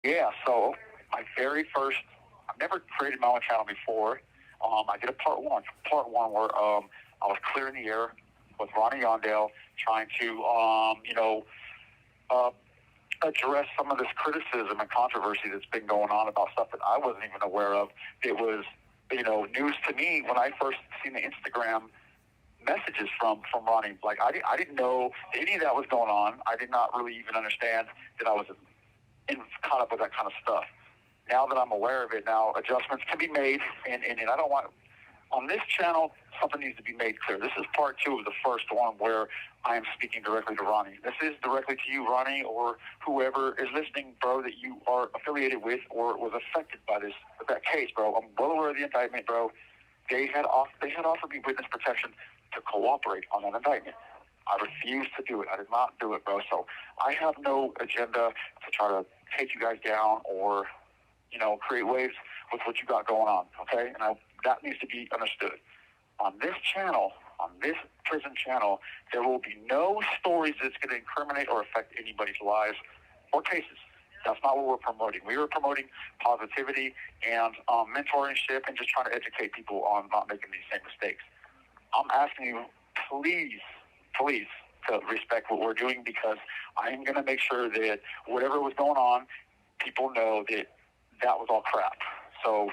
Yeah, so my very first, I've never created my own channel before. I did a part one where I was clearing the air with Ronnie Yondale, trying to, uh, address some of this criticism and controversy that's been going on about stuff that I wasn't even aware of. It was, news to me when I first seen the Instagram messages from Ronnie. Like I didn't know any of that was going on. I did not really even understand that I was caught up with that kind of stuff. Now that I'm aware of it, now adjustments can be made, and I don't want on this channel, something needs to be made clear. This is part two of the first one where I am speaking directly to Ronnie. This is directly to you, Ronnie, or whoever is listening, bro, that you are affiliated with or was affected by that case, bro. I'm well aware of the indictment, bro. They had offered me witness protection to cooperate on that indictment. I refused to do it. I did not do it, bro. So I have no agenda to try to take you guys down or, create waves with what you got going on, okay? And that needs to be understood. On this channel, on this prison channel, there will be no stories that's going to incriminate or affect anybody's lives or cases. That's not what we're promoting. We are promoting positivity and mentorship and just trying to educate people on not making these same mistakes. I'm asking you, please, please, to respect what we're doing because I am going to make sure that whatever was going on, people know that that was all crap. So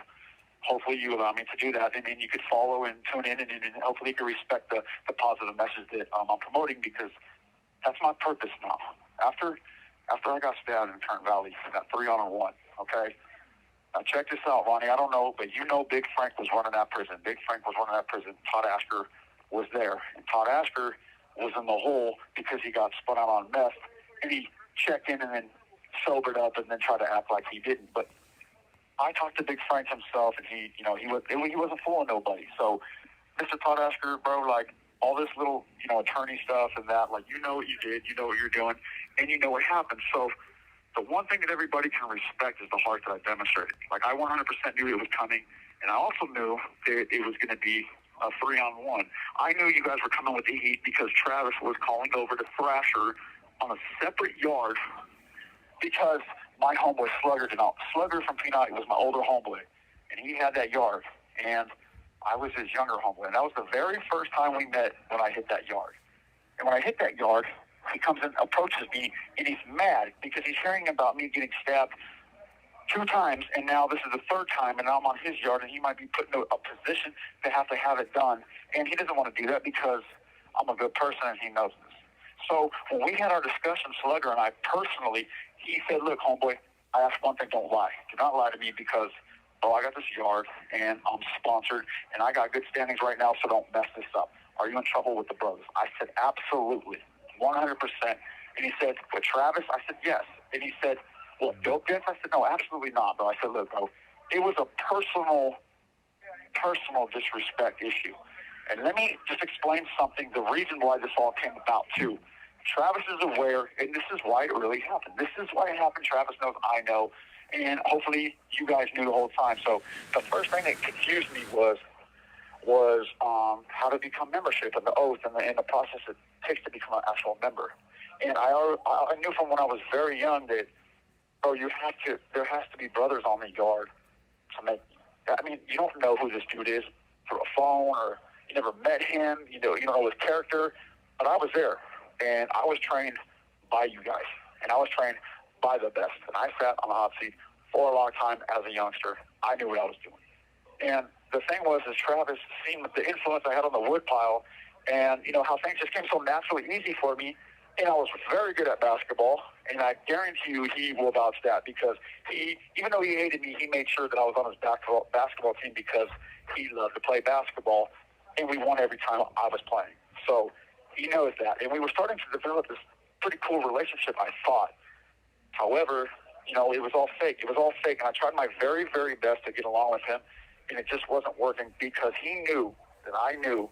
hopefully you allow me to do that, and then you could follow and tune in, and hopefully you can respect the positive message that I'm promoting because that's my purpose now. After I got stabbed in Kern Valley, I got 3-on-1, okay? Now check this out, Ronnie. I don't know, but Big Frank was running that prison. Big Frank was running that prison. Todd Asker was there. And Todd Asker was in the hole because he got spun out on meth, and he checked in and then sobered up and then tried to act like he didn't. But I talked to Big Frank himself, and he wasn't fooling nobody. So, Mr. Todd Asker, bro, like all this little attorney stuff and that, like what you did, you know what you're doing, and you know what happened. So, the one thing that everybody can respect is the heart that I demonstrated. Like I 100% knew it was coming, and I also knew that it was going to be a 3-on-1. I knew you guys were coming with the heat because Travis was calling over to Thrasher on a separate yard because my homeboy Slugger from Peanut was my older homeboy, and he had that yard, and I was his younger homeboy, and that was the very first time we met when I hit that yard. And when I hit that yard, he comes and approaches me, and he's mad because he's hearing about me getting stabbed 2 times, and now this is the third time, and now I'm on his yard, and he might be put in a position to have it done, and he doesn't want to do that because I'm a good person, and he knows this. So when we had our discussion, Slugger and I personally, he said, look, homeboy, I ask one thing, don't lie. Do not lie to me because, I got this yard, and I'm sponsored, and I got good standings right now, so don't mess this up. Are you in trouble with the brothers? I said, absolutely, 100%. And he said, with Travis? I said, yes. And he said, well, dope debts? I said, no, absolutely not, bro. I said, look, bro, it was a personal disrespect issue. And let me just explain something, the reason why this all came about, too. Travis is aware, and this is why it really happened. This is why it happened. Travis knows, I know, and hopefully you guys knew the whole time. So the first thing that confused me was how to become membership and the oath and the process it takes to become an actual member. And I knew from when I was very young that, there has to be brothers on the yard to make, you don't know who this dude is through a phone or you never met him, you don't know his character, but I was there. And I was trained by you guys, and I was trained by the best. And I sat on the hot seat for a long time as a youngster. I knew what I was doing. And the thing was, is Travis seen the influence I had on the woodpile, and how things just came so naturally easy for me. And I was very good at basketball, and I guarantee you he will vouch that because even though he hated me, he made sure that I was on his basketball team because he loved to play basketball, and we won every time I was playing. So he knows that. And we were starting to develop this pretty cool relationship, I thought. However, it was all fake. It was all fake. And I tried my very, very best to get along with him, and it just wasn't working because he knew that I knew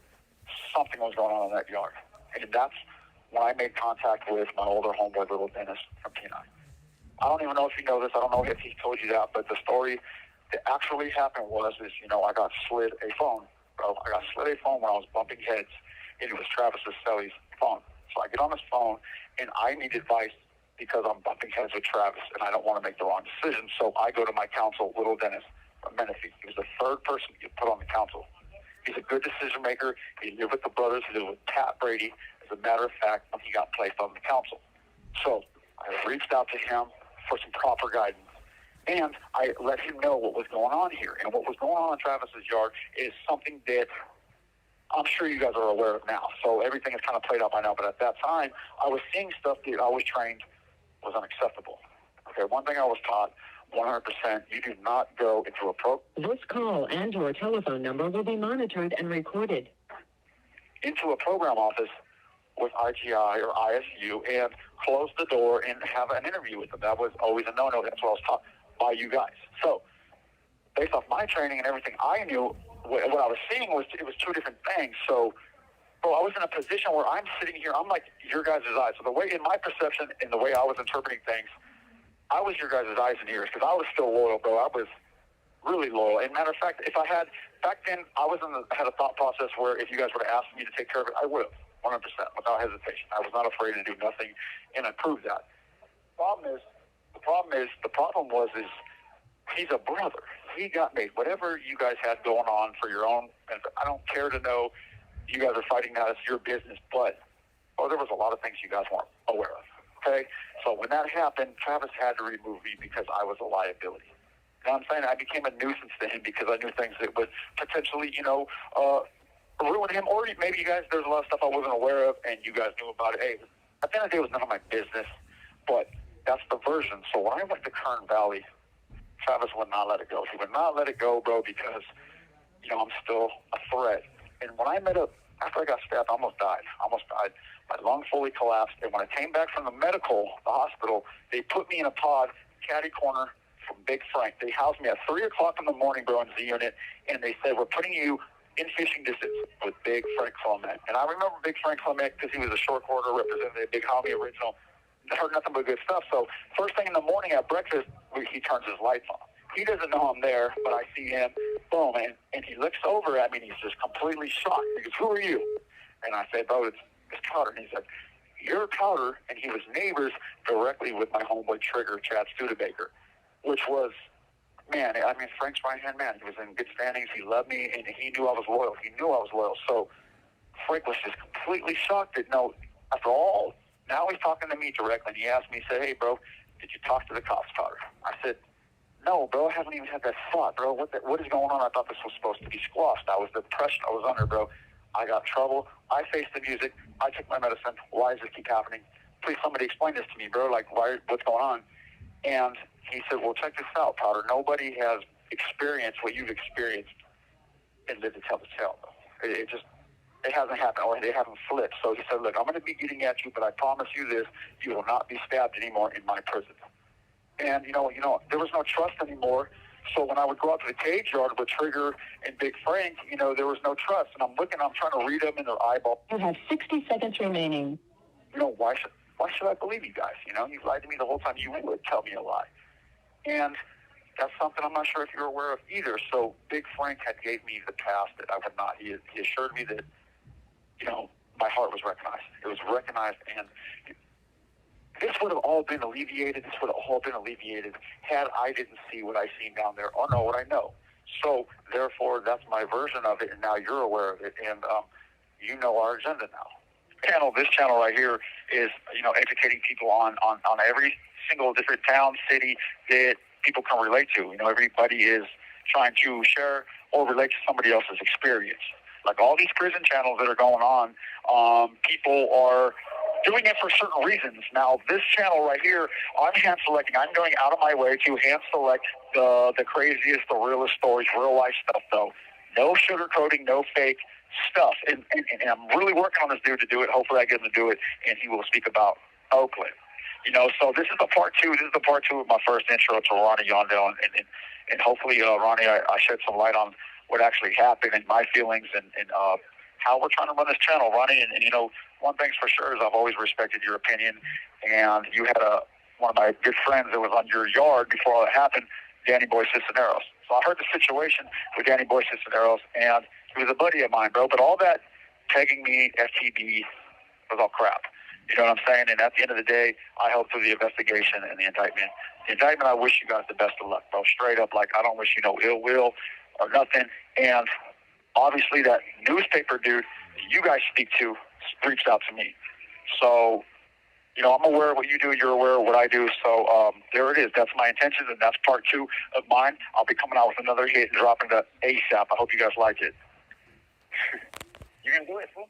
something was going on in that yard. And that's when I made contact with my older homeboy, little Dennis from Kenai. I don't even know if you know this. I don't know if he told you that, but the story that actually happened I got slid a phone, bro. I got slid a phone when I was bumping heads. It was Travis Selly's phone. So I get on his phone, and I need advice because I'm bumping heads with Travis, and I don't want to make the wrong decision. So I go to my counsel, Little Dennis Menifee. He was the third person you put on the council. He's a good decision maker. He lived with the brothers. He lived with Pat Brady. As a matter of fact, he got placed on the council. So I reached out to him for some proper guidance. And I let him know what was going on here. And what was going on in Travis's yard is something that I'm sure you guys are aware of now. So everything is kind of played out by now. But at that time, I was seeing stuff that I was trained was unacceptable. Okay, one thing I was taught, 100%, you do not go into a This call and your telephone number will be monitored and recorded. Into a program office with IGI or ISU and close the door and have an interview with them. That was always a no-no. That's what I was taught by you guys. So based off my training and everything I knew, what I was seeing was it was two different things. So I was in a position where I'm sitting here, I'm like your guys' eyes. So the way, in my perception and the way I was interpreting things, I was your guys' eyes and ears because I was still loyal, bro. I was really loyal. And matter of fact, if I had, back then, I had a thought process where if you guys were to ask me to take care of it, I would have, 100%, without hesitation. I was not afraid to do nothing, and I proved that. The problem was he's a brother. He got made. Whatever you guys had going on for your own, and I don't care to know you guys are fighting that. It's your business, but there was a lot of things you guys weren't aware of. Okay? So when that happened, Travis had to remove me because I was a liability. You know what I'm saying? I became a nuisance to him because I knew things that would potentially, ruin him. Or maybe you guys, there's a lot of stuff I wasn't aware of, and you guys knew about it. Hey, at the end of the day, it was none of my business. But that's the version. So when I went to Kern Valley, Travis would not let it go. He would not let it go, bro, because, I'm still a threat. And when I after I got stabbed, I almost died. My lung fully collapsed. And when I came back from the hospital, they put me in a pod, catty corner from Big Frank. They housed me at 3 o'clock in the morning, bro, in Z unit. And they said, we're putting you in fishing distance with Big Frank Clement. And I remember Big Frank Clement because he was a short corridor representative, Big Homie original. I heard nothing but good stuff. So first thing in the morning at breakfast, he turns his lights on. He doesn't know I'm there, but I see him, boom, and he looks over at me, and he's just completely shocked. He goes, who are you? And I say, bro, it's Powder. And he said, you're Powder, and he was neighbors directly with my homeboy Trigger, Chad Studebaker, which was, Frank's right-hand man. He was in good standings. He loved me, and he knew I was loyal. So Frank was just completely shocked that, after all, now he's talking to me directly, and he asked me, he said, hey, bro, did you talk to the cops, Powder? I said, no, bro, I haven't even had that thought, bro. What is going on? I thought this was supposed to be squashed. That was the depression I was under, bro. I got trouble. I faced the music. I took my medicine. Why does this keep happening? Please, somebody explain this to me, bro. Like, what's going on? And he said, well, check this out, Powder. Nobody has experienced what you've experienced and lived to tell the tale, bro. It hasn't happened, or they haven't flipped. So he said, look, I'm going to be getting at you, but I promise you this, you will not be stabbed anymore in my prison. And, there was no trust anymore. So when I would go out to the cage yard with Trigger and Big Frank, there was no trust. And I'm trying to read them in their eyeball. You have 60 seconds remaining. Why should I believe you guys? You lied to me the whole time. You would tell me a lie. And that's something I'm not sure if you're aware of either. So Big Frank had gave me the pass that I would not. He assured me that, my heart was recognized. It was recognized, and this would have all been alleviated. Had I didn't see what I seen down there or know what I know. So, therefore, that's my version of it, and now you're aware of it, and you know our agenda now. This channel right here is, educating people on every single different town, city that people can relate to. Everybody is trying to share or relate to somebody else's experience. Like all these prison channels that are going on, people are doing it for certain reasons. Now, this channel right here, I'm hand selecting. I'm going out of my way to hand select the craziest, the realest stories, real life stuff, though. No sugarcoating, no fake stuff. And I'm really working on this dude to do it. Hopefully I get him to do it, and he will speak about Oakland. So this is the part two. This is the part two of my first intro to Ronnie Yondell. And hopefully, Ronnie, I shed some light on what actually happened and my feelings and how we're trying to run this channel, Ronnie. And one thing's for sure is I've always respected your opinion. And you had one of my good friends that was on your yard before all that happened, Danny Boy Cisneros. So I heard the situation with Danny Boy Cisneros, and he was a buddy of mine, bro. But all that pegging me, FTB, was all crap. You know what I'm saying? And at the end of the day, I helped through the investigation and the indictment. The indictment, I wish you guys the best of luck, bro. Straight up, like, I don't wish you no ill will or nothing. And obviously that newspaper dude you guys speak to reached out to me. So, you know, I'm aware of what you do. You're aware of what I do. So there it is. That's my intentions, and that's part 2 of mine. I'll be coming out with another hit and dropping that ASAP. I hope you guys like it. You're going to do it, fool?